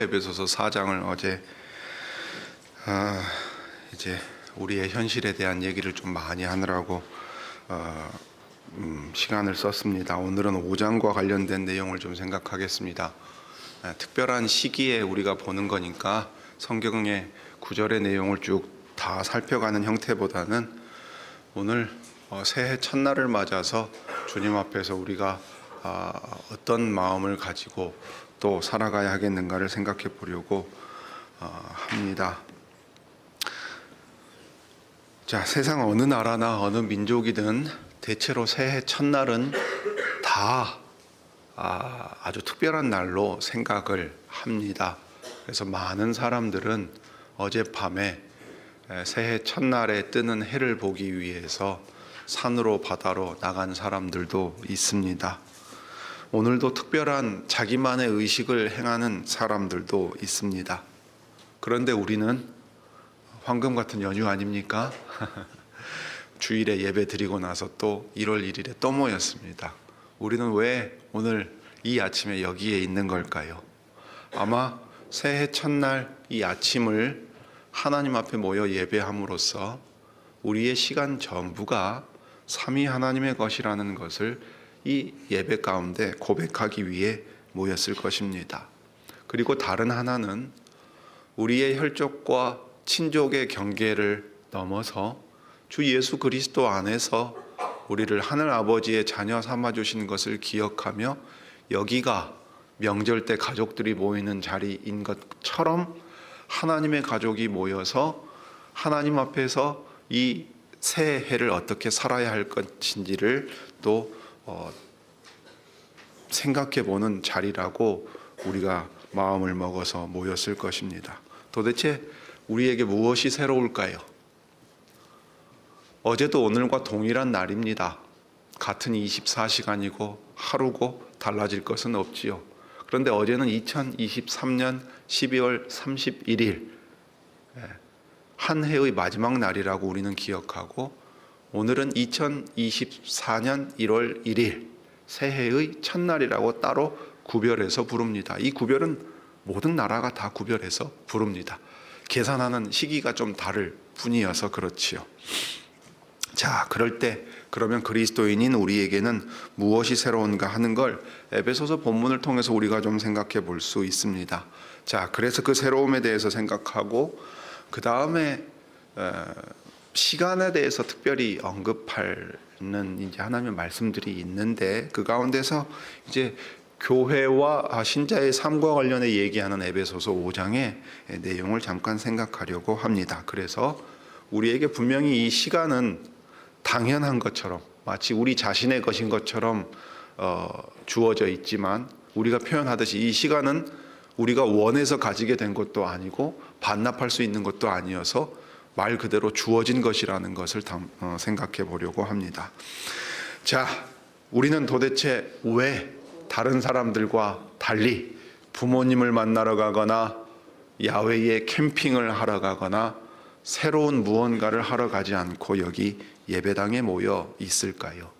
에베소서 4장을 어제 이제 우리의 현실에 대한 얘기를 좀 많이 하느라고 시간을 썼습니다. 오늘은 5장과 관련된 내용을 좀 생각하겠습니다. 특별한 시기에 우리가 보는 거니까 성경의 구절의 내용을 쭉 다 살펴가는 형태보다는 오늘 새해 첫날을 맞아서 주님 앞에서 우리가 어떤 마음을 가지고 또 살아가야 하겠는가를 생각해 보려고 합니다. 자, 세상 어느 나라나 어느 민족이든 대체로 새해 첫날은 다 아주 특별한 날로 생각을 합니다. 그래서 많은 사람들은 어젯밤에 새해 첫날에 뜨는 해를 보기 위해서 산으로 바다로 나간 사람들도 있습니다. 오늘도 특별한 자기만의 의식을 행하는 사람들도 있습니다. 그런데 우리는 황금 같은 연휴 아닙니까? 주일에 예배 드리고 나서 또 1월 1일에 또 모였습니다. 우리는 왜 오늘 이 아침에 여기에 있는 걸까요? 아마 새해 첫날 이 아침을 하나님 앞에 모여 예배함으로써 우리의 시간 전부가 삼위 하나님의 것이라는 것을 이 예배 가운데 고백하기 위해 모였을 것입니다. 그리고 다른 하나는 우리의 혈족과 친족의 경계를 넘어서 주 예수 그리스도 안에서 우리를 하늘 아버지의 자녀 삼아주신 것을 기억하며 여기가 명절 때 가족들이 모이는 자리인 것처럼 하나님의 가족이 모여서 하나님 앞에서 이 새해를 어떻게 살아야 할 것인지를 또 생각해 보는 자리라고 우리가 마음을 먹어서 모였을 것입니다. 도대체 우리에게 무엇이 새로울까요? 어제도 오늘과 동일한 날입니다. 같은 24시간이고 하루고 달라질 것은 없지요. 그런데 어제는 2023년 12월 31일 한 해의 마지막 날이라고 우리는 기억하고, 오늘은 2024년 1월 1일 새해의 첫날이라고 따로 구별해서 부릅니다. 이 구별은 모든 나라가 다 구별해서 부릅니다. 계산하는 시기가 좀 다를 뿐이어서 그렇지요. 자, 그럴 때 그러면 그리스도인인 우리에게는 무엇이 새로운가 하는 걸 에베소서 본문을 통해서 우리가 좀 생각해 볼 수 있습니다. 자, 그래서 그 새로움에 대해서 생각하고 그 다음에 시간에 대해서 특별히 언급하는 이제 하나님의 말씀들이 있는데, 그 가운데서 이제 교회와 신자의 삶과 관련해 얘기하는 에베소서 5장의 내용을 잠깐 생각하려고 합니다. 그래서 우리에게 분명히 이 시간은 당연한 것처럼, 마치 우리 자신의 것인 것처럼 주어져 있지만, 우리가 표현하듯이 이 시간은 우리가 원해서 가지게 된 것도 아니고 반납할 수 있는 것도 아니어서 말 그대로 주어진 것이라는 것을 생각해 보려고 합니다. 자, 우리는 도대체 왜 다른 사람들과 달리 부모님을 만나러 가거나 야외에 캠핑을 하러 가거나 새로운 무언가를 하러 가지 않고 여기 예배당에 모여 있을까요?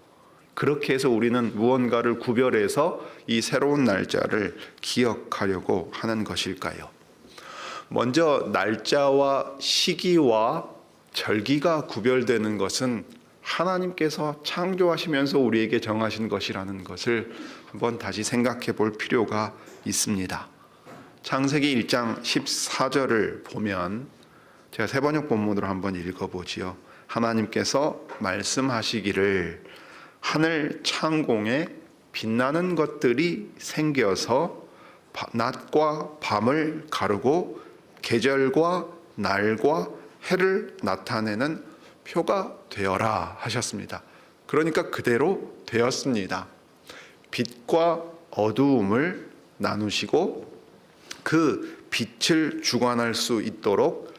그렇게 해서 우리는 무언가를 구별해서 이 새로운 날짜를 기억하려고 하는 것일까요? 먼저 날짜와 시기와 절기가 구별되는 것은 하나님께서 창조하시면서 우리에게 정하신 것이라는 것을 한번 다시 생각해 볼 필요가 있습니다. 창세기 1장 14절을 보면, 제가 세번역 본문으로 한번 읽어보지요. 하나님께서 말씀하시기를 하늘 창공에 빛나는 것들이 생겨서 낮과 밤을 가르고 계절과 날과 해를 나타내는 표가 되어라 하셨습니다. 그러니까 그대로 되었습니다. 빛과 어두움을 나누시고 그 빛을 주관할 수 있도록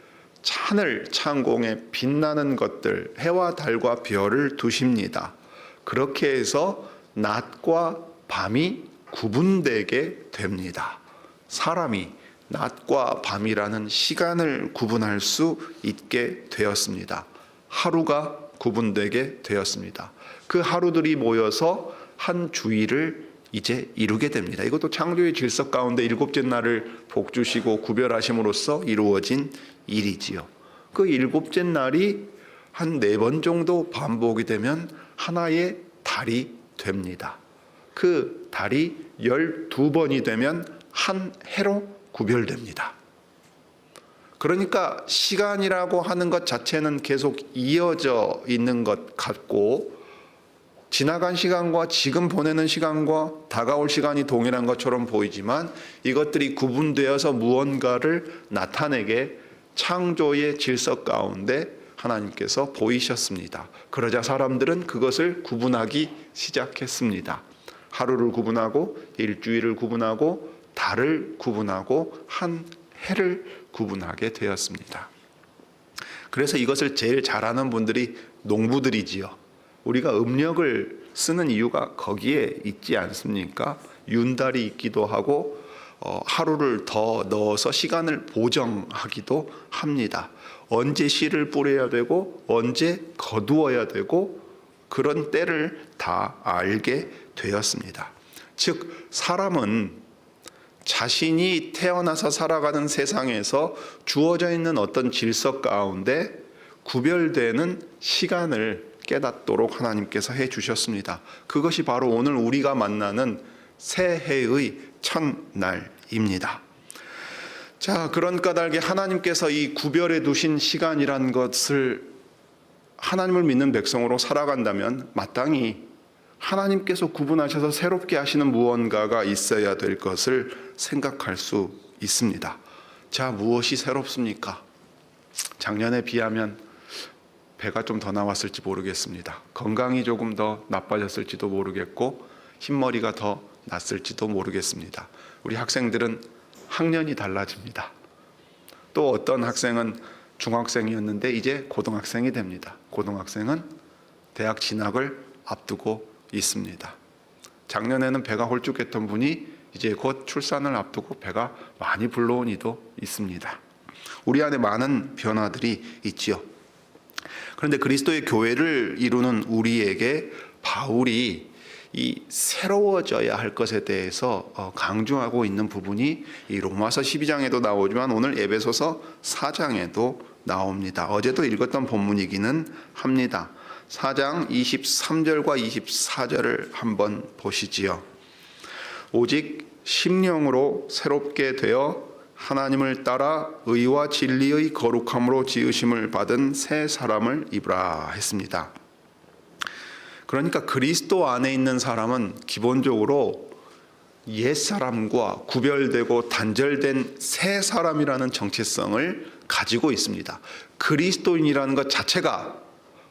하늘 창공에 빛나는 것들, 해와 달과 별을 두십니다. 그렇게 해서 낮과 밤이 구분되게 됩니다. 사람이 낮과 밤이라는 시간을 구분할 수 있게 되었습니다. 하루가 구분되게 되었습니다. 그 하루들이 모여서 한 주일을 이제 이루게 됩니다. 이것도 창조의 질서 가운데 일곱째 날을 복 주시고 구별하심으로써 이루어진 일이지요. 그 일곱째 날이 한 4번 정도 반복이 되면 하나의 달이 됩니다. 그 달이 12번이 되면 한 해로 구별됩니다. 그러니까 시간이라고 하는 것 자체는 계속 이어져 있는 것 같고, 지나간 시간과 지금 보내는 시간과 다가올 시간이 동일한 것처럼 보이지만 이것들이 구분되어서 무언가를 나타내게 창조의 질서 가운데 하나님께서 보이셨습니다. 그러자 사람들은 그것을 구분하기 시작했습니다. 하루를 구분하고 일주일을 구분하고 달을 구분하고 한 해를 구분하게 되었습니다. 그래서 이것을 제일 잘하는 분들이 농부들이지요. 우리가 음력을 쓰는 이유가 거기에 있지 않습니까? 윤달이 있기도 하고 하루를 더 넣어서 시간을 보정하기도 합니다. 언제 씨를 뿌려야 되고 언제 거두어야 되고 그런 때를 다 알게 되었습니다. 즉 사람은 자신이 태어나서 살아가는 세상에서 주어져 있는 어떤 질서 가운데 구별되는 시간을 깨닫도록 하나님께서 해주셨습니다. 그것이 바로 오늘 우리가 만나는 새해의 첫날입니다. 자, 그런 까닭에 하나님께서 이 구별해 두신 시간이란 것을 하나님을 믿는 백성으로 살아간다면 마땅히 하나님께서 구분하셔서 새롭게 하시는 무언가가 있어야 될 것을 생각할 수 있습니다. 자, 무엇이 새롭습니까? 작년에 비하면 배가 좀 더 나왔을지 모르겠습니다. 건강이 조금 더 나빠졌을지도 모르겠고 흰머리가 더 났을지도 모르겠습니다. 우리 학생들은 학년이 달라집니다. 또 어떤 학생은 중학생이었는데 이제 고등학생이 됩니다. 고등학생은 대학 진학을 앞두고 있습니다. 작년에는 배가 홀쭉했던 분이 이제 곧 출산을 앞두고 배가 많이 불러온 이도 있습니다. 우리 안에 많은 변화들이 있지요. 그런데 그리스도의 교회를 이루는 우리에게 바울이 이 새로워져야 할 것에 대해서 강조하고 있는 부분이 이 로마서 12장에도 나오지만 오늘 에베소서 4장에도 나옵니다. 어제도 읽었던 본문이기는 합니다. 4장 23절과 24절을 한번 보시지요. 오직 심령으로 새롭게 되어 하나님을 따라 의와 진리의 거룩함으로 지으심을 받은 새 사람을 입으라 했습니다. 그러니까 그리스도 안에 있는 사람은 기본적으로 옛사람과 구별되고 단절된 새 사람이라는 정체성을 가지고 있습니다. 그리스도인이라는 것 자체가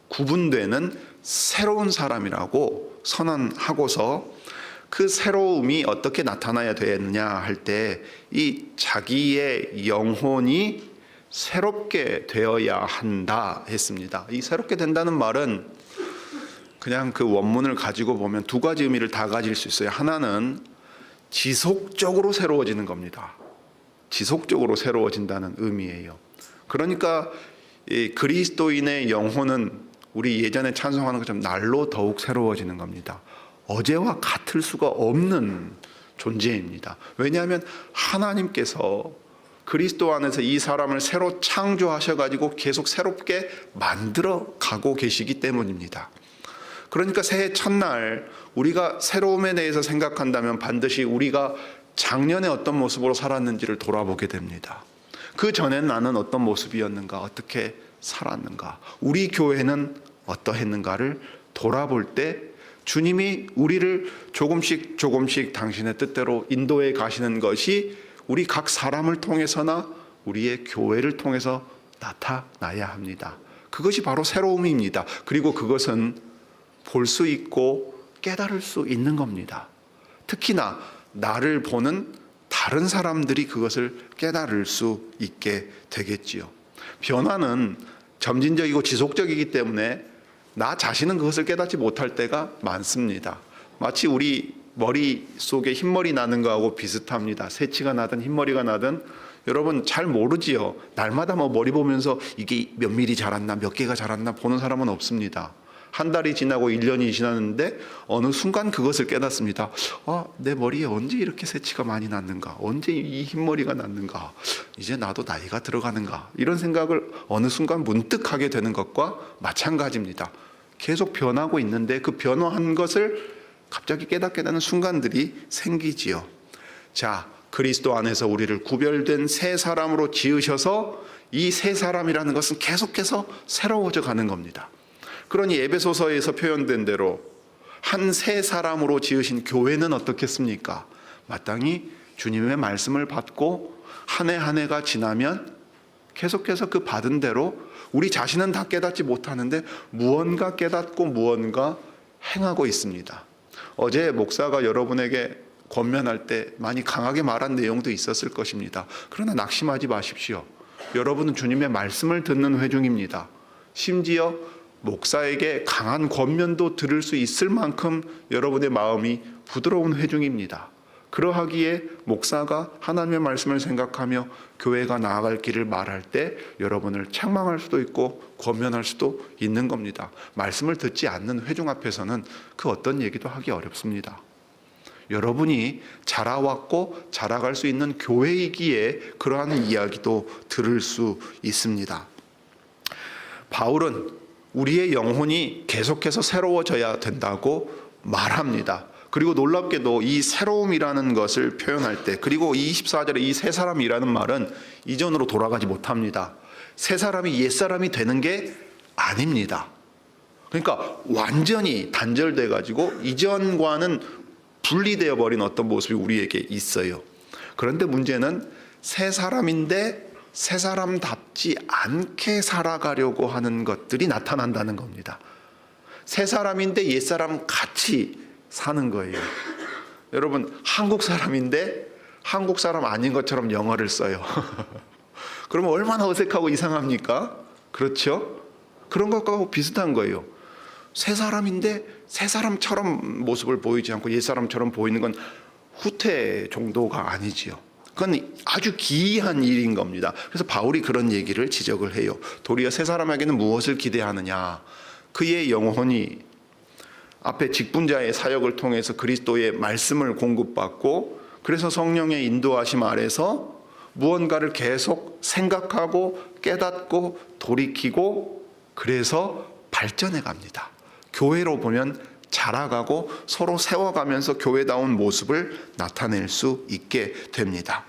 구분되는 새로운 사람이라고 선언하고서 그 새로움이 어떻게 나타나야 되느냐 할 때 이 자기의 영혼이 새롭게 되어야 한다 했습니다. 이 새롭게 된다는 말은 그냥 그 원문을 가지고 보면 두 가지 의미를 다 가질 수 있어요. 하나는 지속적으로 새로워지는 겁니다. 지속적으로 새로워진다는 의미예요. 그러니까 이 그리스도인의 영혼은 우리 예전에 찬송하는 것처럼 날로 더욱 새로워지는 겁니다. 어제와 같을 수가 없는 존재입니다. 왜냐하면 하나님께서 그리스도 안에서 이 사람을 새로 창조하셔가지고 계속 새롭게 만들어 가고 계시기 때문입니다. 그러니까 새해 첫날 우리가 새로움에 대해서 생각한다면 반드시 우리가 작년에 어떤 모습으로 살았는지를 돌아보게 됩니다. 그 전엔 나는 어떤 모습이었는가, 어떻게 살았는가, 우리 교회는 어떠했는가를 돌아볼 때 주님이 우리를 조금씩 당신의 뜻대로 인도해 가시는 것이 우리 각 사람을 통해서나 우리의 교회를 통해서 나타나야 합니다. 그것이 바로 새로움입니다. 그리고 그것은 볼 수 있고 깨달을 수 있는 겁니다. 특히나 나를 보는 다른 사람들이 그것을 깨달을 수 있게 되겠지요. 변화는 점진적이고 지속적이기 때문에 나 자신은 그것을 깨닫지 못할 때가 많습니다. 마치 우리 머릿속에 흰머리 나는 거하고 비슷합니다. 새치가 나든 흰머리가 나든 여러분 잘 모르지요. 날마다 머리 보면서 이게 몇 미리 자랐나 몇 개가 자랐나 보는 사람은 없습니다. 한 달이 지나고 1년이 지났는데 어느 순간 그것을 깨닫습니다. 내 머리에 언제 이렇게 새치가 많이 났는가? 언제 이 흰머리가 났는가? 이제 나도 나이가 들어가는가? 이런 생각을 어느 순간 문득 하게 되는 것과 마찬가지입니다. 계속 변하고 있는데 그 변화한 것을 갑자기 깨닫게 되는 순간들이 생기지요. 자, 그리스도 안에서 우리를 구별된 새 사람으로 지으셔서 이 새 사람이라는 것은 계속해서 새로워져 가는 겁니다. 그러니 에베소서에서 표현된 대로 한 새 사람으로 지으신 교회는 어떻겠습니까? 마땅히 주님의 말씀을 받고 한 해 한 해가 지나면 계속해서 그 받은 대로 우리 자신은 다 깨닫지 못하는데 무언가 깨닫고 무언가 행하고 있습니다. 어제 목사가 여러분에게 권면할 때 많이 강하게 말한 내용도 있었을 것입니다. 그러나 낙심하지 마십시오. 여러분은 주님의 말씀을 듣는 회중입니다. 심지어 목사에게 강한 권면도 들을 수 있을 만큼 여러분의 마음이 부드러운 회중입니다. 그러하기에 목사가 하나님의 말씀을 생각하며 교회가 나아갈 길을 말할 때 여러분을 책망할 수도 있고 권면할 수도 있는 겁니다. 말씀을 듣지 않는 회중 앞에서는 그 어떤 얘기도 하기 어렵습니다. 여러분이 자라왔고 자라갈 수 있는 교회이기에 그러한 이야기도 들을 수 있습니다. 바울은 우리의 영혼이 계속해서 새로워져야 된다고 말합니다. 그리고 놀랍게도 이 새로움이라는 것을 표현할 때, 그리고 24절에 이 새 사람이라는 말은 이전으로 돌아가지 못합니다. 새 사람이 옛 사람이 되는 게 아닙니다. 그러니까 완전히 단절돼 가지고 이전과는 분리되어 버린 어떤 모습이 우리에게 있어요. 그런데 문제는 새 사람인데 새 사람답지 않게 살아가려고 하는 것들이 나타난다는 겁니다. 새 사람인데 옛 사람 같이 사는 거예요. 여러분, 한국 사람인데 한국 사람 아닌 것처럼 영어를 써요. 그러면 얼마나 어색하고 이상합니까? 그렇죠? 그런 것과 비슷한 거예요. 새 사람인데 새 사람처럼 모습을 보이지 않고 옛 사람처럼 보이는 건 후퇴 정도가 아니지요. 그건 아주 기이한 일인 겁니다. 그래서 바울이 그런 얘기를 지적을 해요. 도리어 새 사람에게는 무엇을 기대하느냐? 그의 영혼이 앞에 직분자의 사역을 통해서 그리스도의 말씀을 공급받고, 그래서 성령의 인도하심 아래서 무언가를 계속 생각하고 깨닫고 돌이키고, 그래서 발전해 갑니다. 교회로 보면 자라가고 서로 세워가면서 교회다운 모습을 나타낼 수 있게 됩니다.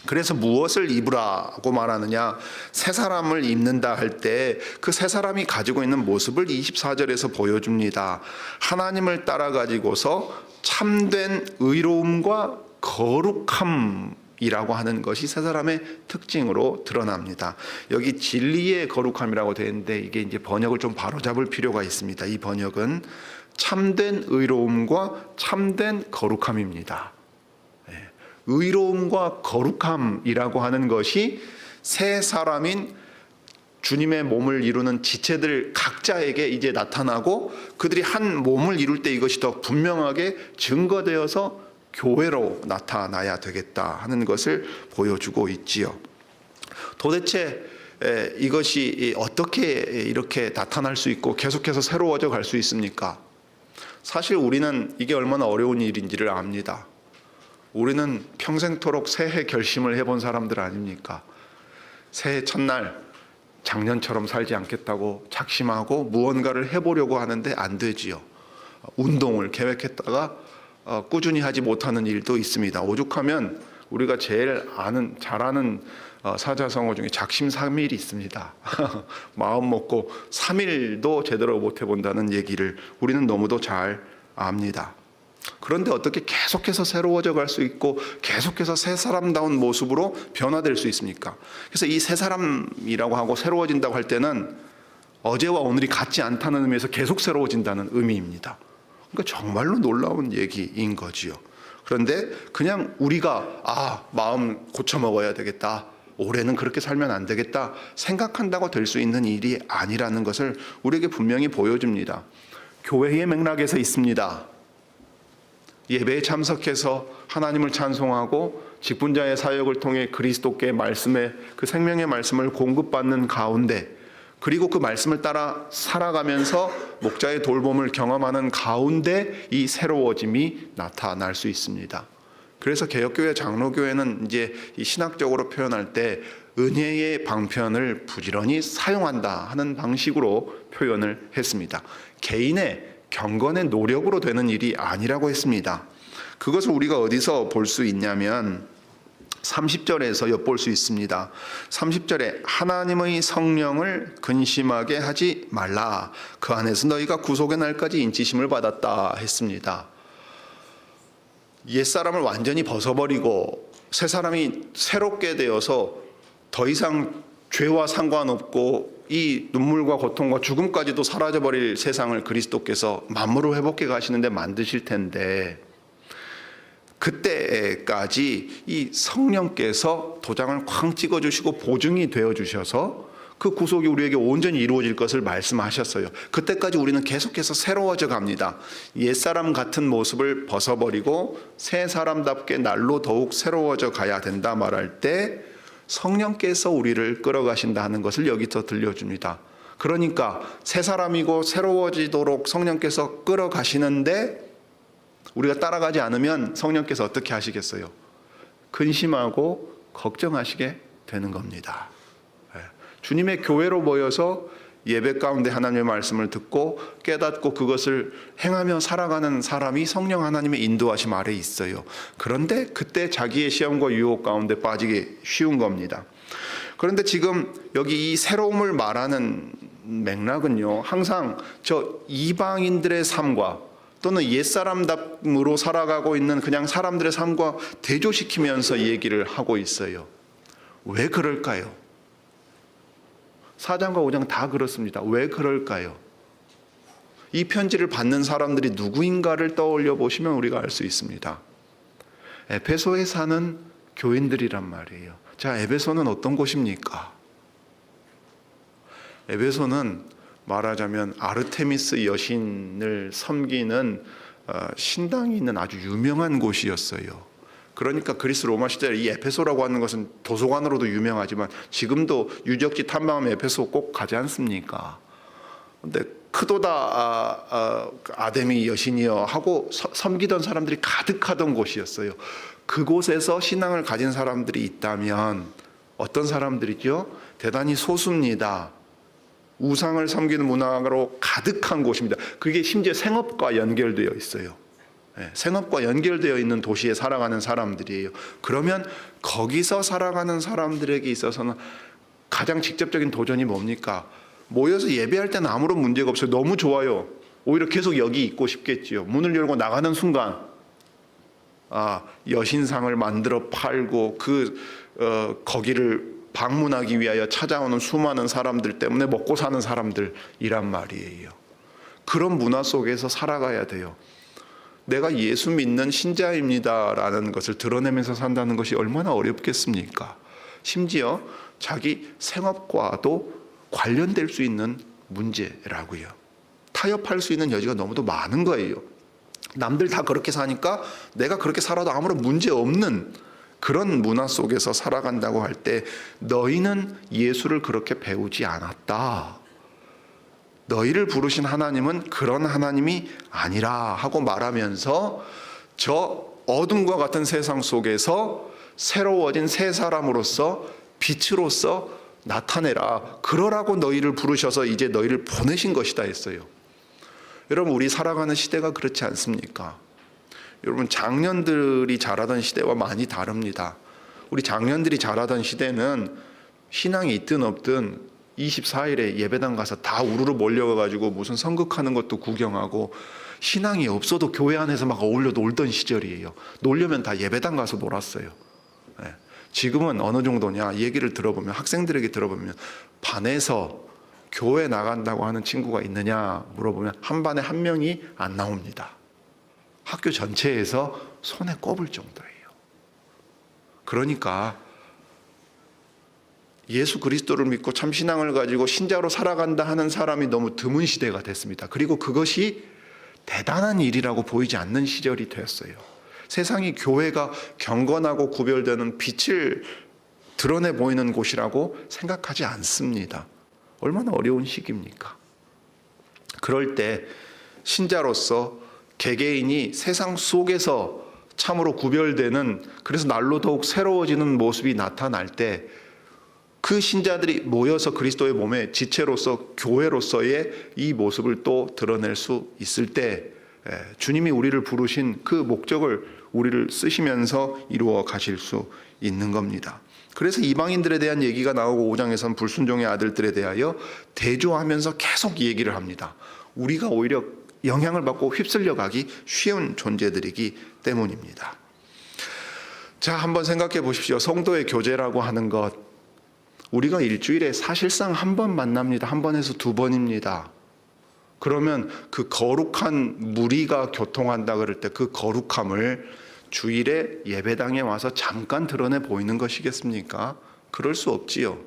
그래서 무엇을 입으라고 말하느냐? 새 사람을 입는다 할 때 그 새 사람이 가지고 있는 모습을 24절에서 보여줍니다. 하나님을 따라 가지고서 참된 의로움과 거룩함이라고 하는 것이 새 사람의 특징으로 드러납니다. 여기 진리의 거룩함이라고 되어 있는데 이게 이제 번역을 좀 바로잡을 필요가 있습니다. 이 번역은 참된 의로움과 참된 거룩함입니다. 의로움과 거룩함이라고 하는 것이 새 사람인 주님의 몸을 이루는 지체들 각자에게 이제 나타나고, 그들이 한 몸을 이룰 때 이것이 더 분명하게 증거되어서 교회로 나타나야 되겠다 하는 것을 보여주고 있지요. 도대체 이것이 어떻게 이렇게 나타날 수 있고 계속해서 새로워져 갈 수 있습니까? 사실 우리는 이게 얼마나 어려운 일인지를 압니다. 우리는 평생토록 새해 결심을 해본 사람들 아닙니까? 새해 첫날 작년처럼 살지 않겠다고 작심하고 무언가를 해보려고 하는데 안 되지요. 운동을 계획했다가 꾸준히 하지 못하는 일도 있습니다. 오죽하면 우리가 제일 잘 아는 사자성어 중에 작심삼일이 있습니다. 마음 먹고 3일도 제대로 못 해본다는 얘기를 우리는 너무도 잘 압니다. 그런데 어떻게 계속해서 새로워져 갈 수 있고 계속해서 새 사람다운 모습으로 변화될 수 있습니까? 그래서 이 새 사람이라고 하고 새로워진다고 할 때는 어제와 오늘이 같지 않다는 의미에서 계속 새로워진다는 의미입니다. 그러니까 정말로 놀라운 얘기인 거지요. 그런데 그냥 우리가 마음 고쳐 먹어야 되겠다, 올해는 그렇게 살면 안 되겠다 생각한다고 될 수 있는 일이 아니라는 것을 우리에게 분명히 보여줍니다. 교회의 맥락에서 있습니다. 예배에 참석해서 하나님을 찬송하고 직분자의 사역을 통해 그리스도께 말씀의 그 생명의 말씀을 공급받는 가운데, 그리고 그 말씀을 따라 살아가면서 목자의 돌봄을 경험하는 가운데 이 새로워짐이 나타날 수 있습니다. 그래서 개혁교회 장로교회는 이제 이 신학적으로 표현할 때 은혜의 방편을 부지런히 사용한다 하는 방식으로 표현을 했습니다. 개인의 경건의 노력으로 되는 일이 아니라고 했습니다. 그것을 우리가 어디서 볼 수 있냐면 30절에서 엿볼 수 있습니다. 30절에 하나님의 성령을 근심하게 하지 말라. 그 안에서 너희가 구속의 날까지 인치심을 받았다 했습니다. 옛사람을 완전히 벗어버리고 새 사람이 새롭게 되어서 더 이상 죄와 상관없고 이 눈물과 고통과 죽음까지도 사라져버릴 세상을 그리스도께서 만물을 회복해 가시는데 만드실 텐데, 그때까지 이 성령께서 도장을 쾅 찍어주시고 보증이 되어주셔서 그 구속이 우리에게 온전히 이루어질 것을 말씀하셨어요. 그때까지 우리는 계속해서 새로워져 갑니다. 옛사람 같은 모습을 벗어버리고 새 사람답게 날로 더욱 새로워져 가야 된다 말할 때 성령께서 우리를 끌어가신다는 것을 여기서 들려줍니다. 그러니까 새 사람이고 새로워지도록 성령께서 끌어가시는데 우리가 따라가지 않으면 성령께서 어떻게 하시겠어요? 근심하고 걱정하시게 되는 겁니다. 주님의 교회로 모여서 예배 가운데 하나님의 말씀을 듣고 깨닫고 그것을 행하며 살아가는 사람이 성령 하나님의 인도하심 아래에 있어요. 그런데 그때 자기의 시험과 유혹 가운데 빠지기 쉬운 겁니다. 그런데 지금 여기 이 새로움을 말하는 맥락은요, 항상 저 이방인들의 삶과 또는 옛사람답으로 살아가고 있는 그냥 사람들의 삶과 대조시키면서 얘기를 하고 있어요. 왜 그럴까요? 4장과 5장 다 그렇습니다. 왜 그럴까요? 이 편지를 받는 사람들이 누구인가를 떠올려 보시면 우리가 알 수 있습니다. 에베소에 사는 교인들이란 말이에요. 자, 에베소는 어떤 곳입니까? 에베소는 말하자면 아르테미스 여신을 섬기는 신당이 있는 아주 유명한 곳이었어요. 그러니까 그리스 로마 시대에 이 에페소라고 하는 것은 도서관으로도 유명하지만 지금도 유적지 탐방하면 에페소 꼭 가지 않습니까? 근데 크도다 아데미 여신이여 하고 섬기던 사람들이 가득하던 곳이었어요. 그곳에서 신앙을 가진 사람들이 있다면 어떤 사람들이죠? 대단히 소수입니다. 우상을 섬기는 문화로 가득한 곳입니다. 그게 심지어 생업과 연결되어 있어요. 생업과 연결되어 있는 도시에 살아가는 사람들이에요. 그러면 거기서 살아가는 사람들에게 있어서는 가장 직접적인 도전이 뭡니까? 모여서 예배할 때는 아무런 문제가 없어요. 너무 좋아요. 오히려 계속 여기 있고 싶겠지요. 문을 열고 나가는 순간 여신상을 만들어 팔고 거기를 방문하기 위하여 찾아오는 수많은 사람들 때문에 먹고 사는 사람들이란 말이에요. 그런 문화 속에서 살아가야 돼요. 내가 예수 믿는 신자입니다라는 것을 드러내면서 산다는 것이 얼마나 어렵겠습니까? 심지어 자기 생업과도 관련될 수 있는 문제라고요. 타협할 수 있는 여지가 너무도 많은 거예요. 남들 다 그렇게 사니까 내가 그렇게 살아도 아무런 문제 없는 그런 문화 속에서 살아간다고 할 때 너희는 예수를 그렇게 배우지 않았다. 너희를 부르신 하나님은 그런 하나님이 아니라 하고 말하면서 저 어둠과 같은 세상 속에서 새로워진 새 사람으로서 빛으로서 나타내라. 그러라고 너희를 부르셔서 이제 너희를 보내신 것이다 했어요. 여러분, 우리 살아가는 시대가 그렇지 않습니까? 여러분, 장년들이 자라던 시대와 많이 다릅니다. 우리 장년들이 자라던 시대는 신앙이 있든 없든 24일에 예배당 가서 다 우르르 몰려가지고 무슨 선극하는 것도 구경하고 신앙이 없어도 교회 안에서 막 어울려 놀던 시절이에요. 놀려면 다 예배당 가서 놀았어요. 지금은 어느 정도냐 얘기를 들어보면, 학생들에게 들어보면 반에서 교회 나간다고 하는 친구가 있느냐 물어보면 한 반에 한 명이 안 나옵니다. 학교 전체에서 손에 꼽을 정도예요. 그러니까 예수 그리스도를 믿고 참 신앙을 가지고 신자로 살아간다 하는 사람이 너무 드문 시대가 됐습니다. 그리고 그것이 대단한 일이라고 보이지 않는 시절이 되었어요. 세상이 교회가 경건하고 구별되는 빛을 드러내 보이는 곳이라고 생각하지 않습니다. 얼마나 어려운 시기입니까? 그럴 때 신자로서 개개인이 세상 속에서 참으로 구별되는, 그래서 날로 더욱 새로워지는 모습이 나타날 때 그 신자들이 모여서 그리스도의 몸의 지체로서 교회로서의 이 모습을 또 드러낼 수 있을 때 주님이 우리를 부르신 그 목적을 우리를 쓰시면서 이루어 가실 수 있는 겁니다. 그래서 이방인들에 대한 얘기가 나오고 5장에서는 불순종의 아들들에 대하여 대조하면서 계속 얘기를 합니다. 우리가 오히려 영향을 받고 휩쓸려 가기 쉬운 존재들이기 때문입니다. 자, 한번 생각해 보십시오. 성도의 교제라고 하는 것, 우리가 일주일에 사실상 한 번 만납니다. 한 번에서 두 번입니다. 그러면 그 거룩한 무리가 교통한다 그럴 때 그 거룩함을 주일에 예배당에 와서 잠깐 드러내 보이는 것이겠습니까? 그럴 수 없지요.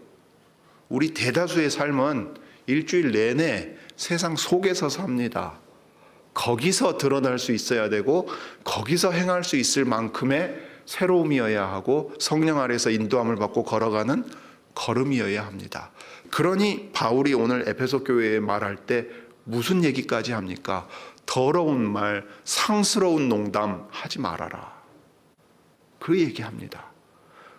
우리 대다수의 삶은 일주일 내내 세상 속에서 삽니다. 거기서 드러날 수 있어야 되고 거기서 행할 수 있을 만큼의 새로움이어야 하고 성령 아래에서 인도함을 받고 걸어가는 걸음이어야 합니다. 그러니 바울이 오늘 에베소 교회에 말할 때 무슨 얘기까지 합니까? 더러운 말, 상스러운 농담 하지 말아라. 그 얘기합니다.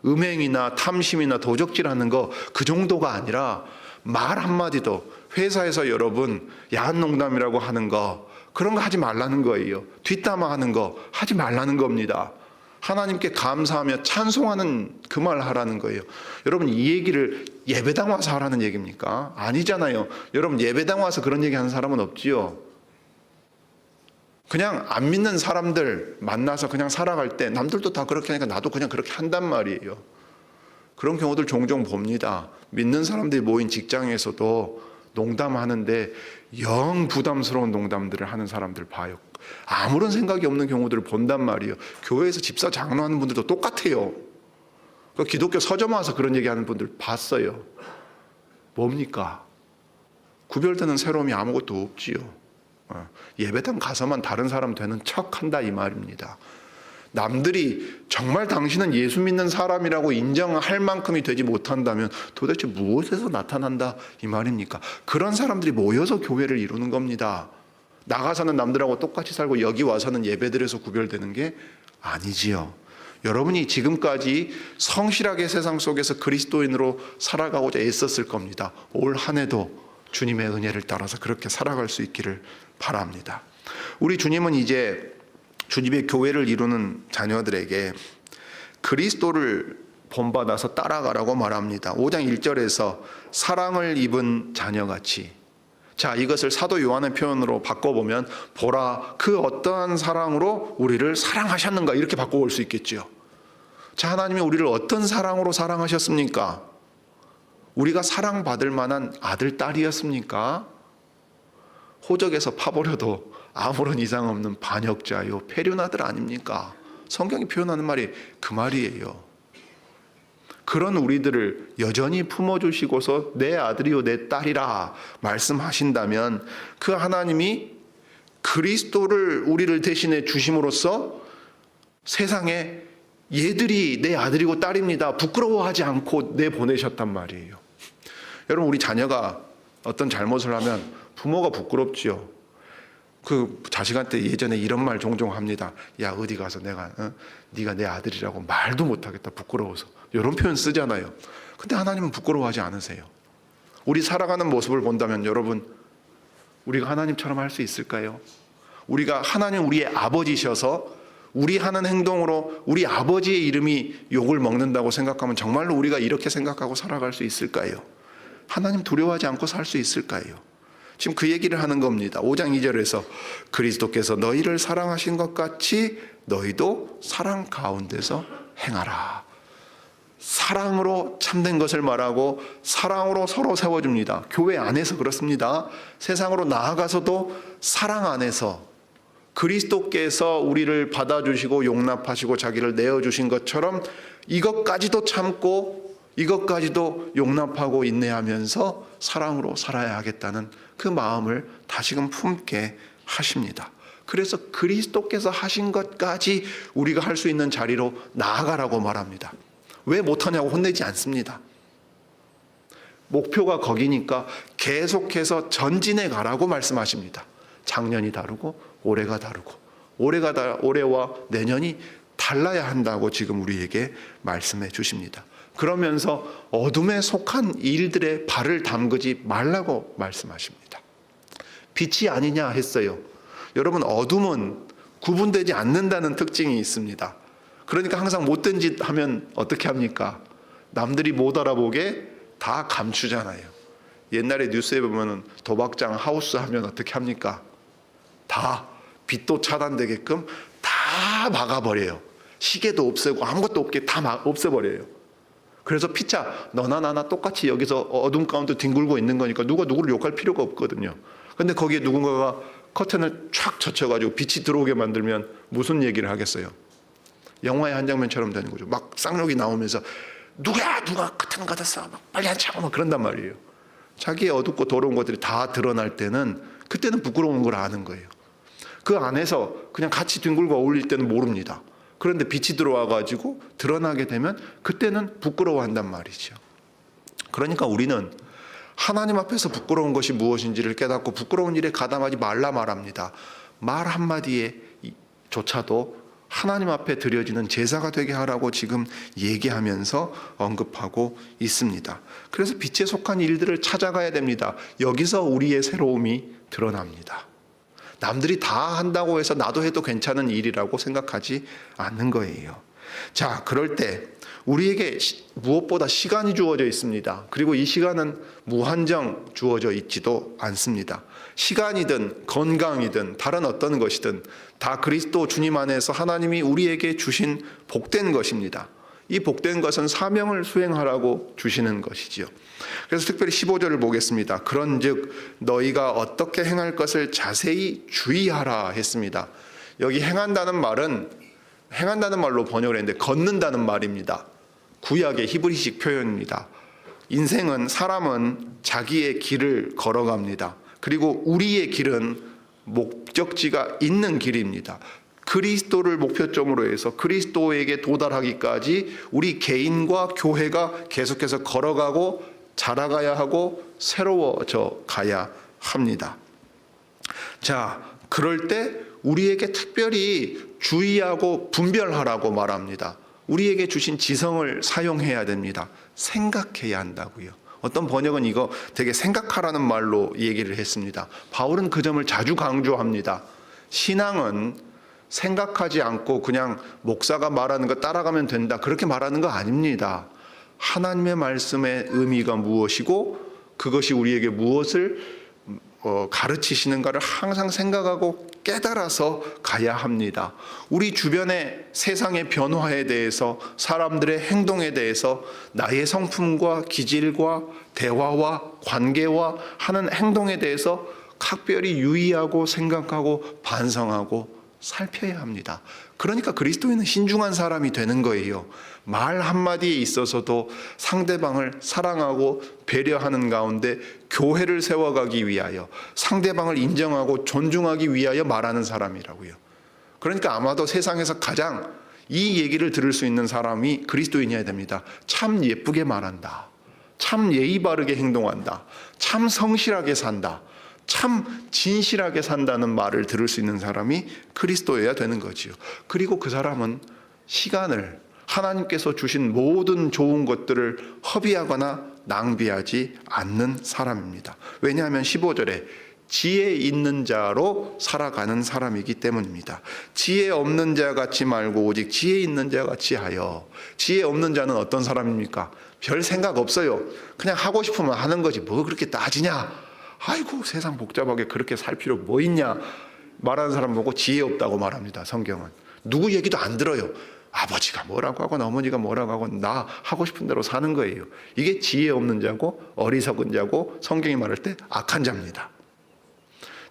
음행이나 탐심이나 도적질하는 거 그 정도가 아니라 말 한마디도, 회사에서 여러분 야한 농담이라고 하는 거, 그런 거 하지 말라는 거예요. 뒷담화하는 거 하지 말라는 겁니다. 하나님께 감사하며 찬송하는 그 말 하라는 거예요. 여러분, 이 얘기를 예배당 와서 하라는 얘기입니까? 아니잖아요. 여러분, 예배당 와서 그런 얘기 하는 사람은 없지요. 그냥 안 믿는 사람들 만나서 그냥 살아갈 때 남들도 다 그렇게 하니까 나도 그냥 그렇게 한단 말이에요. 그런 경우들 종종 봅니다. 믿는 사람들이 모인 직장에서도 농담하는데 영 부담스러운 농담들을 하는 사람들 봐요. 아무런 생각이 없는 경우들을 본단 말이에요. 교회에서 집사 장로하는 분들도 똑같아요. 기독교 서점 와서 그런 얘기하는 분들 봤어요. 뭡니까? 구별되는 새로움이 아무것도 없지요. 예배당 가서만 다른 사람 되는 척한다 이 말입니다. 남들이 정말 당신은 예수 믿는 사람이라고 인정할 만큼이 되지 못한다면 도대체 무엇에서 나타난다 이 말입니까? 그런 사람들이 모여서 교회를 이루는 겁니다. 나가서는 남들하고 똑같이 살고 여기 와서는 예배드려서 구별되는 게 아니지요. 여러분이 지금까지 성실하게 세상 속에서 그리스도인으로 살아가고자 애썼을 겁니다. 올 한 해도 주님의 은혜를 따라서 그렇게 살아갈 수 있기를 바랍니다. 우리 주님은 이제 주님의 교회를 이루는 자녀들에게 그리스도를 본받아서 따라가라고 말합니다. 5장 1절에서 사랑을 입은 자녀같이. 자, 이것을 사도 요한의 표현으로 바꿔보면 보라 그 어떠한 사랑으로 우리를 사랑하셨는가 이렇게 바꿔볼 수 있겠죠. 자, 하나님이 우리를 어떤 사랑으로 사랑하셨습니까? 우리가 사랑받을 만한 아들, 딸이었습니까? 호적에서 파버려도 아무런 이상 없는 반역자요 폐륜아들 아닙니까? 성경이 표현하는 말이 그 말이에요. 그런 우리들을 여전히 품어주시고서 내 아들이요 내 딸이라 말씀하신다면 그 하나님이 그리스도를 우리를 대신해 주심으로써 세상에 얘들이 내 아들이고 딸입니다 부끄러워하지 않고 내보내셨단 말이에요. 여러분, 우리 자녀가 어떤 잘못을 하면 부모가 부끄럽지요. 그 자식한테 예전에 이런 말 종종 합니다. 야, 어디 가서 네가 내 아들이라고 말도 못하겠다 부끄러워서. 이런 표현 쓰잖아요. 근데 하나님은 부끄러워하지 않으세요. 우리 살아가는 모습을 본다면 여러분, 우리가 하나님처럼 할 수 있을까요? 우리가 하나님 우리의 아버지셔서 우리 하는 행동으로 우리 아버지의 이름이 욕을 먹는다고 생각하면 정말로 우리가 이렇게 생각하고 살아갈 수 있을까요? 하나님 두려워하지 않고 살 수 있을까요? 지금 그 얘기를 하는 겁니다. 5장 2절에서 그리스도께서 너희를 사랑하신 것 같이 너희도 사랑 가운데서 행하라. 사랑으로 참된 것을 말하고 사랑으로 서로 세워줍니다. 교회 안에서 그렇습니다. 세상으로 나아가서도 사랑 안에서 그리스도께서 우리를 받아주시고 용납하시고 자기를 내어주신 것처럼 이것까지도 참고 이것까지도 용납하고 인내하면서 사랑으로 살아야 하겠다는 그 마음을 다시금 품게 하십니다. 그래서 그리스도께서 하신 것까지 우리가 할 수 있는 자리로 나아가라고 말합니다. 왜 못하냐고 혼내지 않습니다. 목표가 거기니까 계속해서 전진해 가라고 말씀하십니다. 작년이 다르고 올해가 다르고 올해와 내년이 달라야 한다고 지금 우리에게 말씀해 주십니다. 그러면서 어둠에 속한 일들에 발을 담그지 말라고 말씀하십니다. 빛이 아니냐 했어요. 여러분, 어둠은 구분되지 않는다는 특징이 있습니다. 그러니까 항상 못된 짓 하면 어떻게 합니까? 남들이 못 알아보게 다 감추잖아요. 옛날에 뉴스에 보면은 도박장 하우스 하면 어떻게 합니까? 다 빛도 차단되게끔 다 막아버려요. 시계도 없애고 아무것도 없게 다 없애버려요. 그래서 피차 너나 나나 똑같이 여기서 어둠 가운데 뒹굴고 있는 거니까 누가 누구를 욕할 필요가 없거든요. 근데 거기에 누군가가 커튼을 촥 젖혀가지고 빛이 들어오게 만들면 무슨 얘기를 하겠어요? 영화의 한 장면처럼 되는 거죠. 막 쌍욕이 나오면서 누가 커튼 걷었어, 막 빨리 앉혀, 막 그런단 말이에요. 자기의 어둡고 더러운 것들이 다 드러날 때는 그때는 부끄러운 걸 아는 거예요. 그 안에서 그냥 같이 뒹굴고 어울릴 때는 모릅니다. 그런데 빛이 들어와가지고 드러나게 되면 그때는 부끄러워한단 말이죠. 그러니까 우리는 하나님 앞에서 부끄러운 것이 무엇인지를 깨닫고 부끄러운 일에 가담하지 말라 말합니다. 말 한마디에 조차도 하나님 앞에 드려지는 제사가 되게 하라고 지금 얘기하면서 언급하고 있습니다. 그래서 빛에 속한 일들을 찾아가야 됩니다. 여기서 우리의 새로움이 드러납니다. 남들이 다 한다고 해서 나도 해도 괜찮은 일이라고 생각하지 않는 거예요. 자, 그럴 때 우리에게 무엇보다 시간이 주어져 있습니다. 그리고 이 시간은 무한정 주어져 있지도 않습니다. 시간이든 건강이든 다른 어떤 것이든 다 그리스도 주님 안에서 하나님이 우리에게 주신 복된 것입니다. 이 복된 것은 사명을 수행하라고 주시는 것이지요. 그래서 특별히 15절을 보겠습니다. 그런즉 너희가 어떻게 행할 것을 자세히 주의하라 했습니다. 여기 행한다는 말로 번역을 했는데 걷는다는 말입니다. 구약의 히브리식 표현입니다. 사람은 자기의 길을 걸어갑니다. 그리고 우리의 길은 목적지가 있는 길입니다. 그리스도를 목표점으로 해서 그리스도에게 도달하기까지 우리 개인과 교회가 계속해서 걸어가고 자라가야 하고 새로워져 가야 합니다. 자, 그럴 때 우리에게 특별히 주의하고 분별하라고 말합니다. 우리에게 주신 지성을 사용해야 됩니다. 생각해야 한다고요. 어떤 번역은 이거 되게 생각하라는 말로 얘기를 했습니다. 바울은 그 점을 자주 강조합니다. 신앙은 생각하지 않고 그냥 목사가 말하는 거 따라가면 된다, 그렇게 말하는 거 아닙니다. 하나님의 말씀의 의미가 무엇이고 그것이 우리에게 무엇을 가르치시는가를 항상 생각하고 깨달아서 가야 합니다. 우리 주변의 세상의 변화에 대해서, 사람들의 행동에 대해서 나의 성품과 기질과 대화와 관계와 하는 행동에 대해서 각별히 유의하고 생각하고 반성하고 살펴야 합니다. 그러니까 그리스도인은 신중한 사람이 되는 거예요. 말 한마디에 있어서도 상대방을 사랑하고 배려하는 가운데 교회를 세워가기 위하여, 상대방을 인정하고 존중하기 위하여 말하는 사람이라고요. 그러니까 아마도 세상에서 가장 이 얘기를 들을 수 있는 사람이 그리스도인이어야 됩니다. 참 예쁘게 말한다, 참 예의 바르게 행동한다, 참 성실하게 산다, 참 진실하게 산다는 말을 들을 수 있는 사람이 그리스도여야 되는 거지요. 그리고 그 사람은 시간을, 하나님께서 주신 모든 좋은 것들을 허비하거나 낭비하지 않는 사람입니다. 왜냐하면 15절에 지혜 있는 자로 살아가는 사람이기 때문입니다. 지혜 없는 자 같이 말고 오직 지혜 있는 자 같이 하여. 지혜 없는 자는 어떤 사람입니까? 별 생각 없어요. 그냥 하고 싶으면 하는 거지 뭐 그렇게 따지냐, 아이고 세상 복잡하게 그렇게 살 필요 뭐 있냐 말하는 사람 보고 지혜 없다고 말합니다. 성경은 누구 얘기도 안 들어요. 아버지가 뭐라고 하고 어머니가 뭐라고 하고 나 하고 싶은 대로 사는 거예요. 이게 지혜 없는 자고 어리석은 자고 성경이 말할 때 악한 자입니다.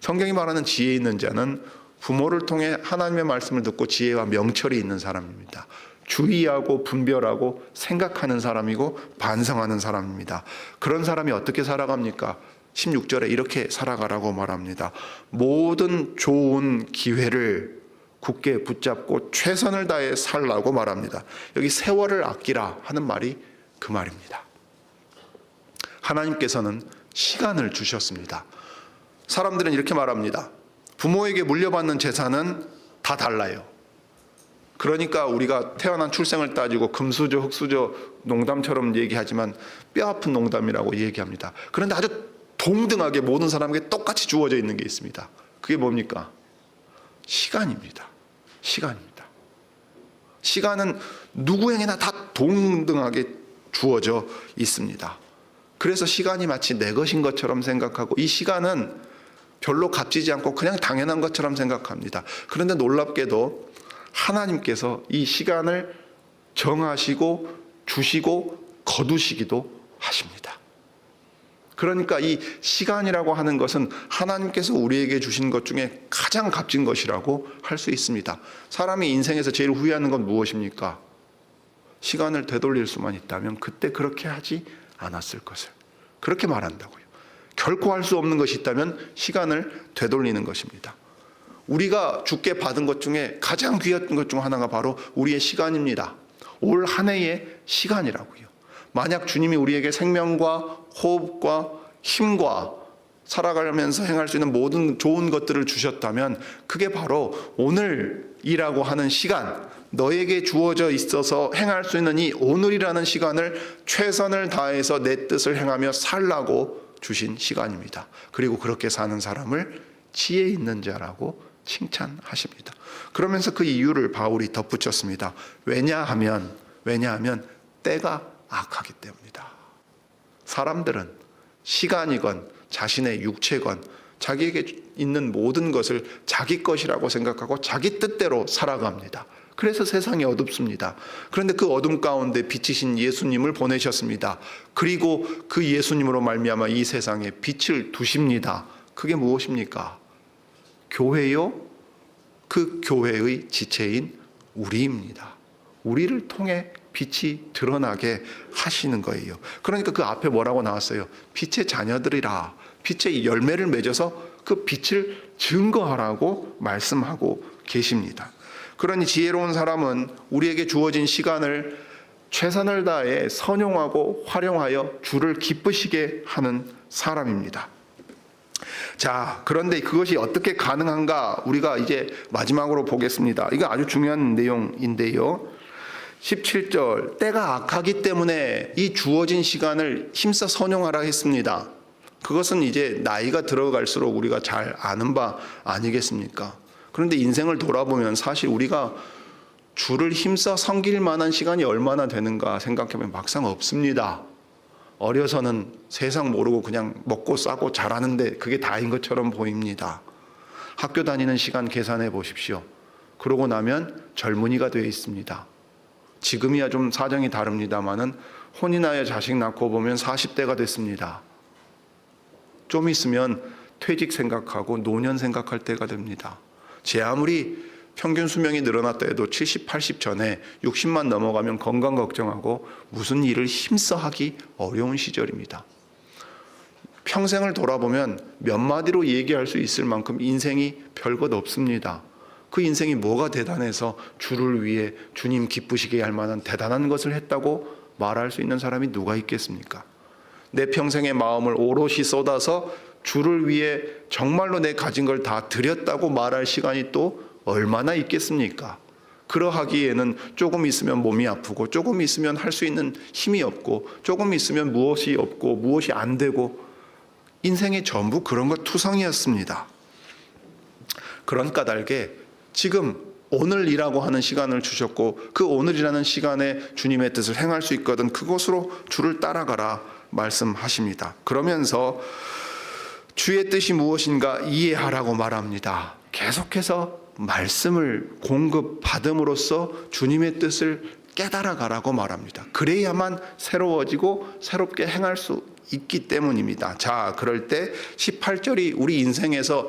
성경이 말하는 지혜 있는 자는 부모를 통해 하나님의 말씀을 듣고 지혜와 명철이 있는 사람입니다. 주의하고 분별하고 생각하는 사람이고 반성하는 사람입니다. 그런 사람이 어떻게 살아갑니까? 16절에 이렇게 살아가라고 말합니다. 모든 좋은 기회를 굳게 붙잡고 최선을 다해 살라고 말합니다. 여기 세월을 아끼라 하는 말이 그 말입니다. 하나님께서는 시간을 주셨습니다. 사람들은 이렇게 말합니다. 부모에게 물려받는 재산은 다 달라요. 그러니까 우리가 태어난 출생을 따지고 금수저, 흙수저 농담처럼 얘기하지만 뼈아픈 농담이라고 얘기합니다. 그런데 아주 동등하게 모든 사람에게 똑같이 주어져 있는 게 있습니다. 그게 뭡니까? 시간입니다. 시간입니다. 시간은 누구에게나 다 동등하게 주어져 있습니다. 그래서 시간이 마치 내 것인 것처럼 생각하고 이 시간은 별로 값지지 않고 그냥 당연한 것처럼 생각합니다. 그런데 놀랍게도 하나님께서 이 시간을 정하시고 주시고 거두시기도 하십니다. 그러니까 이 시간이라고 하는 것은 하나님께서 우리에게 주신 것 중에 가장 값진 것이라고 할 수 있습니다. 사람이 인생에서 제일 후회하는 건 무엇입니까? 시간을 되돌릴 수만 있다면 그때 그렇게 하지 않았을 것을. 그렇게 말한다고요. 결코 할 수 없는 것이 있다면 시간을 되돌리는 것입니다. 우리가 주께 받은 것 중에 가장 귀한 것 중 하나가 바로 우리의 시간입니다. 올 한 해의 시간이라고요. 만약 주님이 우리에게 생명과 호흡과 힘과 살아가면서 행할 수 있는 모든 좋은 것들을 주셨다면 그게 바로 오늘이라고 하는 시간, 너에게 주어져 있어서 행할 수 있는 이 오늘이라는 시간을 최선을 다해서 내 뜻을 행하며 살라고 주신 시간입니다. 그리고 그렇게 사는 사람을 지혜 있는 자라고 칭찬하십니다. 그러면서 그 이유를 바울이 덧붙였습니다. 왜냐하면 때가 악하기 때문이다. 사람들은 시간이건 자신의 육체건 자기에게 있는 모든 것을 자기 것이라고 생각하고 자기 뜻대로 살아갑니다. 그래서 세상이 어둡습니다. 그런데 그 어둠 가운데 빛이신 예수님을 보내셨습니다. 그리고 그 예수님으로 말미암아 이 세상에 빛을 두십니다. 그게 무엇입니까? 교회요? 그 교회의 지체인 우리입니다. 우리를 통해 빛이 드러나게 하시는 거예요. 그러니까 그 앞에 뭐라고 나왔어요? 빛의 자녀들이라. 빛의 열매를 맺어서 그 빛을 증거하라고 말씀하고 계십니다. 그러니 지혜로운 사람은 우리에게 주어진 시간을 최선을 다해 선용하고 활용하여 주를 기쁘시게 하는 사람입니다. 자, 그런데 그것이 어떻게 가능한가? 우리가 이제 마지막으로 보겠습니다. 이거 아주 중요한 내용인데요. 17절, 때가 악하기 때문에 이 주어진 시간을 힘써 선용하라 했습니다. 그것은 이제 나이가 들어갈수록 우리가 잘 아는 바 아니겠습니까? 그런데 인생을 돌아보면 사실 우리가 주를 힘써 섬길 만한 시간이 얼마나 되는가 생각해보면 막상 없습니다. 어려서는 세상 모르고 그냥 먹고 싸고 잘하는데 그게 다인 것처럼 보입니다. 학교 다니는 시간 계산해 보십시오. 그러고 나면 젊은이가 되어 있습니다. 지금이야 좀 사정이 다릅니다마는 혼인하여 자식 낳고 보면 40대가 됐습니다. 좀 있으면 퇴직 생각하고 노년 생각할 때가 됩니다. 제 아무리 평균 수명이 늘어났다 해도 70, 80 전에 60만 넘어가면 건강 걱정하고 무슨 일을 힘써 하기 어려운 시절입니다. 평생을 돌아보면 몇 마디로 얘기할 수 있을 만큼 인생이 별것 없습니다. 그 인생이 뭐가 대단해서 주를 위해 주님 기쁘시게 할 만한 대단한 것을 했다고 말할 수 있는 사람이 누가 있겠습니까? 내 평생의 마음을 오롯이 쏟아서 주를 위해 정말로 내 가진 걸 다 드렸다고 말할 시간이 또 얼마나 있겠습니까? 그러하기에는 조금 있으면 몸이 아프고 조금 있으면 할 수 있는 힘이 없고 조금 있으면 무엇이 없고 무엇이 안 되고 인생이 전부 그런 것 투성이었습니다. 그런 까닭에 지금 오늘이라고 하는 시간을 주셨고 그 오늘이라는 시간에 주님의 뜻을 행할 수 있거든 그곳으로 주를 따라가라 말씀하십니다. 그러면서 주의 뜻이 무엇인가 이해하라고 말합니다. 계속해서 말씀을 공급받음으로써 주님의 뜻을 깨달아가라고 말합니다. 그래야만 새로워지고 새롭게 행할 수 있기 때문입니다. 자, 그럴 때 18절이 우리 인생에서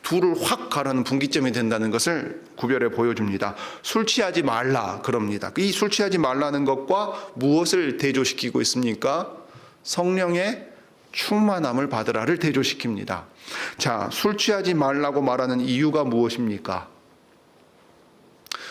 둘을 확 가르는 분기점이 된다는 것을 구별해 보여줍니다. 술 취하지 말라 그럽니다. 이 술 취하지 말라는 것과 무엇을 대조시키고 있습니까? 성령의 충만함을 받으라를 대조시킵니다. 자, 술 취하지 말라고 말하는 이유가 무엇입니까?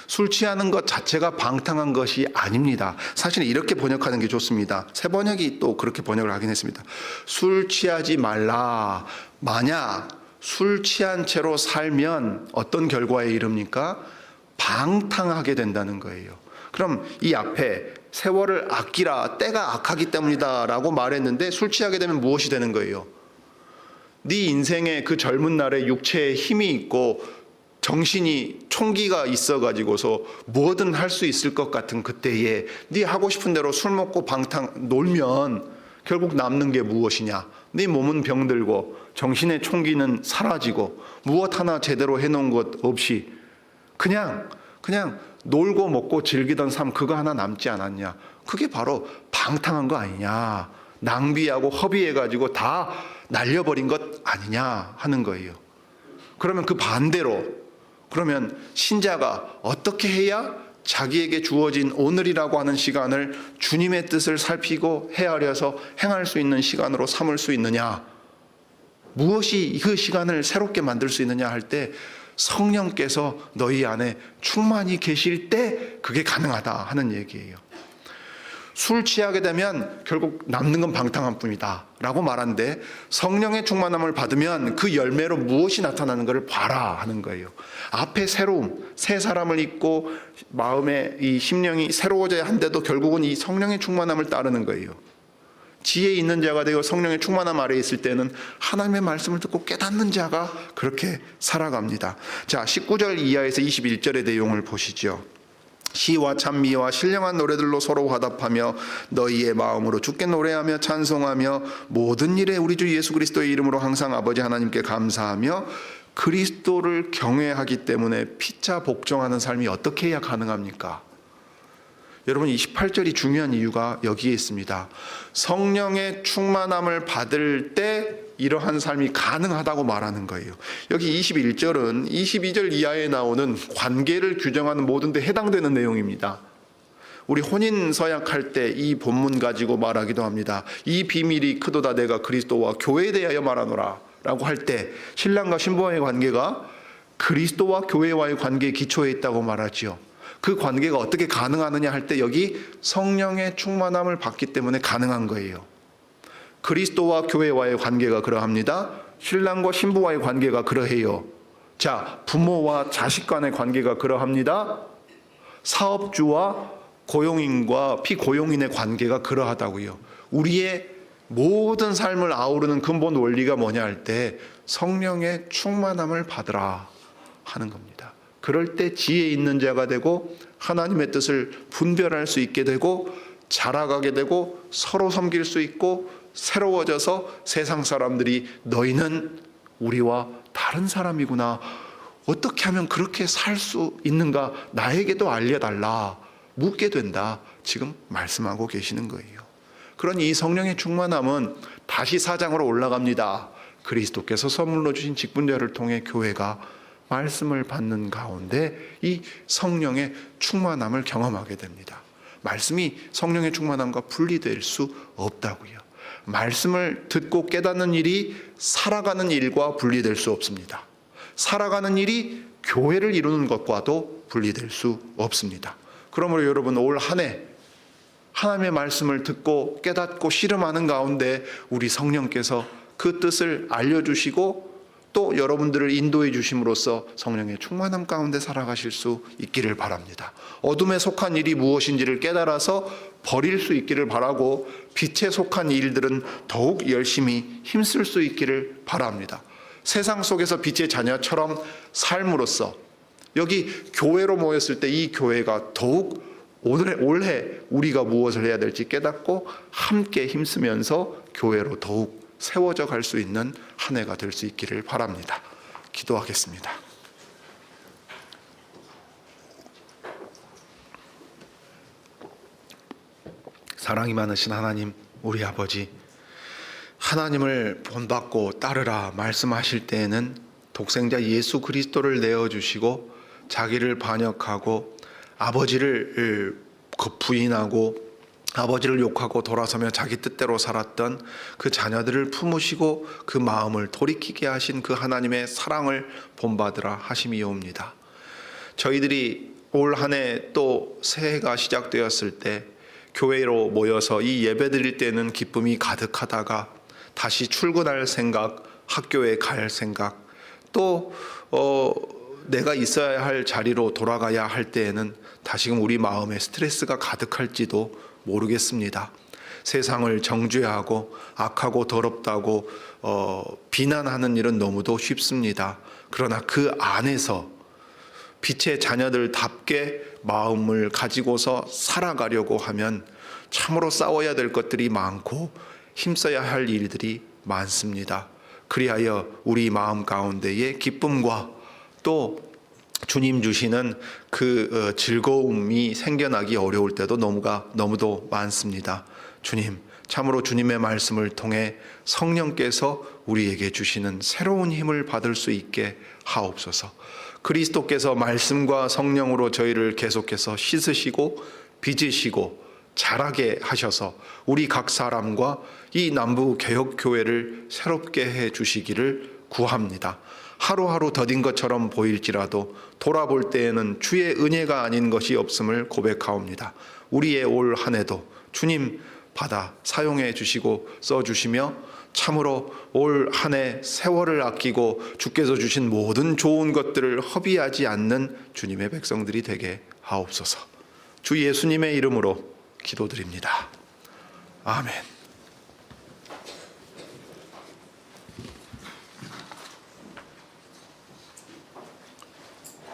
술 취하는 것 자체가 방탕한 것이 아닙니다. 사실은 이렇게 번역하는 게 좋습니다. 새 번역이 또 그렇게 번역을 하긴 했습니다. 술 취하지 말라. 만약 술 취한 채로 살면 어떤 결과에 이릅니까? 방탕하게 된다는 거예요. 그럼 이 앞에 세월을 아끼라, 때가 악하기 때문이다 라고 말했는데 술 취하게 되면 무엇이 되는 거예요? 네 인생에 그 젊은 날에 육체에 힘이 있고 정신이 총기가 있어가지고서 뭐든 할 수 있을 것 같은 그때에 네 하고 싶은 대로 술 먹고 방탕 놀면 결국 남는 게 무엇이냐? 네 몸은 병들고 정신의 총기는 사라지고 무엇 하나 제대로 해놓은 것 없이 그냥 놀고 먹고 즐기던 삶 그거 하나 남지 않았냐? 그게 바로 방탕한 거 아니냐? 낭비하고 허비해가지고 다 날려버린 것 아니냐 하는 거예요. 그러면 그 반대로 그러면 신자가 어떻게 해야 자기에게 주어진 오늘이라고 하는 시간을 주님의 뜻을 살피고 헤아려서 행할 수 있는 시간으로 삼을 수 있느냐? 무엇이 그 시간을 새롭게 만들 수 있느냐 할 때 성령께서 너희 안에 충만히 계실 때 그게 가능하다 하는 얘기예요. 술 취하게 되면 결국 남는 건 방탕한 뿐이다 라고 말하는데 성령의 충만함을 받으면 그 열매로 무엇이 나타나는 것을 봐라 하는 거예요. 앞에 새로움, 새 사람을 입고 마음의 이 심령이 새로워져야 한데도 결국은 이 성령의 충만함을 따르는 거예요. 지혜 있는 자가 되어 성령의 충만함 아래에 있을 때는 하나님의 말씀을 듣고 깨닫는 자가 그렇게 살아갑니다. 자, 19절 이하에서 21절의 내용을 보시죠. 시와 찬미와 신령한 노래들로 서로 화답하며 너희의 마음으로 주께 노래하며 찬송하며 모든 일에 우리 주 예수 그리스도의 이름으로 항상 아버지 하나님께 감사하며 그리스도를 경외하기 때문에 피차 복종하는 삶이 어떻게 해야 가능합니까? 여러분 28절이 중요한 이유가 여기에 있습니다. 성령의 충만함을 받을 때 이러한 삶이 가능하다고 말하는 거예요. 여기 21절은 22절 이하에 나오는 관계를 규정하는 모든 데 해당되는 내용입니다. 우리 혼인 서약할 때 이 본문 가지고 말하기도 합니다. 이 비밀이 크도다 내가 그리스도와 교회에 대하여 말하노라 라고 할 때 신랑과 신부와의 관계가 그리스도와 교회와의 관계의 기초에 있다고 말하지요. 그 관계가 어떻게 가능하느냐 할 때 여기 성령의 충만함을 받기 때문에 가능한 거예요. 그리스도와 교회와의 관계가 그러합니다. 신랑과 신부와의 관계가 그러해요. 자, 부모와 자식 간의 관계가 그러합니다. 사업주와 고용인과 피고용인의 관계가 그러하다고요. 우리의 모든 삶을 아우르는 근본 원리가 뭐냐 할 때 성령의 충만함을 받으라 하는 겁니다. 그럴 때 지혜 있는 자가 되고 하나님의 뜻을 분별할 수 있게 되고 자라가게 되고 서로 섬길 수 있고 새로워져서 세상 사람들이 너희는 우리와 다른 사람이구나. 어떻게 하면 그렇게 살 수 있는가? 나에게도 알려달라. 묻게 된다. 지금 말씀하고 계시는 거예요. 그러니 이 성령의 충만함은 다시 4장으로 올라갑니다. 그리스도께서 선물로 주신 직분자를 통해 교회가 말씀을 받는 가운데 이 성령의 충만함을 경험하게 됩니다. 말씀이 성령의 충만함과 분리될 수 없다고요. 말씀을 듣고 깨닫는 일이 살아가는 일과 분리될 수 없습니다. 살아가는 일이 교회를 이루는 것과도 분리될 수 없습니다. 그러므로 여러분 올 한 해 하나님의 말씀을 듣고 깨닫고 씨름하는 가운데 우리 성령께서 그 뜻을 알려주시고 또 여러분들을 인도해 주심으로써 성령의 충만함 가운데 살아가실 수 있기를 바랍니다. 어둠에 속한 일이 무엇인지를 깨달아서 버릴 수 있기를 바라고 빛에 속한 일들은 더욱 열심히 힘쓸 수 있기를 바랍니다. 세상 속에서 빛의 자녀처럼 삶으로써 여기 교회로 모였을 때 이 교회가 더욱 올해 우리가 무엇을 해야 될지 깨닫고 함께 힘쓰면서 교회로 더욱 세워져 갈 수 있는 한 해가 될 수 있기를 바랍니다. 기도하겠습니다. 사랑이 많으신 하나님, 우리 아버지, 하나님을 본받고 따르라 말씀하실 때에는 독생자 예수 그리스도를 내어주시고 자기를 반역하고 아버지를 부인하고 아버지를 욕하고 돌아서며 자기 뜻대로 살았던 그 자녀들을 품으시고 그 마음을 돌이키게 하신 그 하나님의 사랑을 본받으라 하심이옵니다. 저희들이 올 한 해 또 새해가 시작되었을 때 교회로 모여서 이 예배 드릴 때는 기쁨이 가득하다가 다시 출근할 생각, 학교에 갈 생각, 또 내가 있어야 할 자리로 돌아가야 할 때에는 다시금 우리 마음에 스트레스가 가득할지도 모르겠습니다. 세상을 정죄하고 악하고 더럽다고 비난하는 일은 너무도 쉽습니다. 그러나 그 안에서 빛의 자녀들답게 마음을 가지고서 살아가려고 하면 참으로 싸워야 될 것들이 많고 힘써야 할 일들이 많습니다. 그리하여 우리 마음 가운데의 기쁨과 또 주님 주시는 그 즐거움이 생겨나기 어려울 때도 너무도 많습니다. 주님, 참으로 주님의 말씀을 통해 성령께서 우리에게 주시는 새로운 힘을 받을 수 있게 하옵소서. 그리스도께서 말씀과 성령으로 저희를 계속해서 씻으시고 빚으시고 자라게 하셔서 우리 각 사람과 이 남부개혁교회를 새롭게 해 주시기를 구합니다. 하루하루 더딘 것처럼 보일지라도 돌아볼 때에는 주의 은혜가 아닌 것이 없음을 고백하옵니다. 우리의 올 한 해도 주님 받아 사용해 주시고 써주시며 참으로 올 한 해 세월을 아끼고 주께서 주신 모든 좋은 것들을 허비하지 않는 주님의 백성들이 되게 하옵소서. 주 예수님의 이름으로 기도드립니다. 아멘.